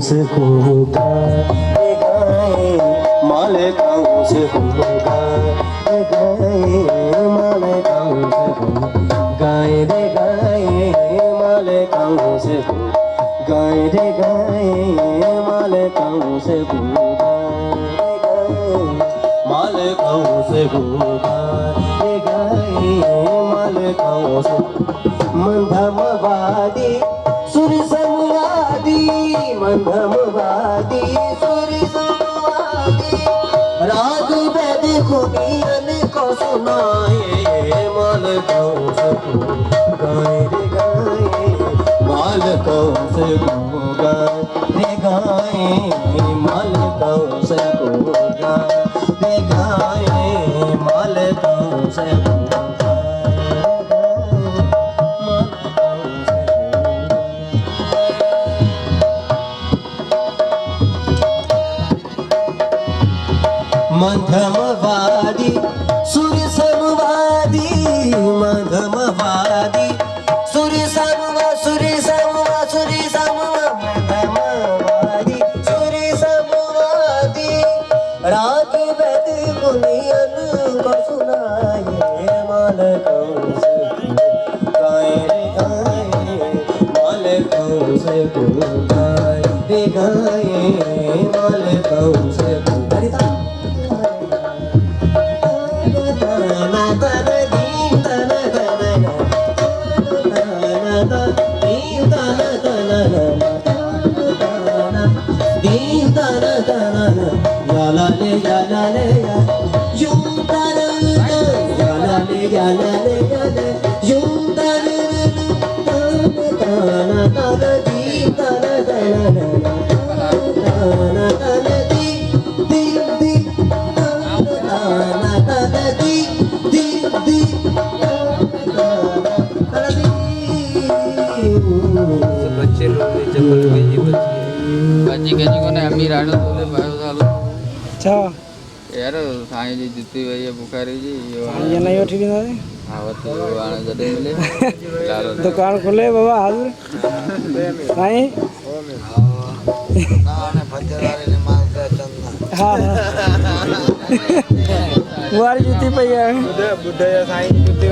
से होगा रे गाए माल गाँव से होगा रे गाए माल गाँव से होगा गाए रे गाए माल गाँव से होगा गाए रे गाए माल गाँव से होगा रे गाए माल गाँव से होगा रे गाए माल गाँव से मंधमवादी सुर संवादी मंधमवादी सुर संवादी राग वेद खुनियन को सुनाए माल गाँव से गाए रे गाए माल गाँव से गाए रे गाए माल गाँव से गाए रे गाए माल गाँव से मंधमवादी सुर समवादी मंधमवादी सुर समवा सुर समवा सुर समवा मंधमवादी सुर समवादी राग वेद गुनियन को सुनाए माल गाँव से गाए रे गाए माल गाँव से गाए रे गाए माल गाँव से बच्चे लोग जबल भेजी बच्ची के जी को ने अमीर आड़ो तोले बायो सालो अच्छा यार साईं जी जुती भैया बुखारी जी ये नहीं उठी ना आवत आने जदे मिले दुकान खुले बाबा हाजिर नहीं ना फजर वाले ने माल का चंदा हाँ बुआरी जुती भैया बुढ़े साईं जुती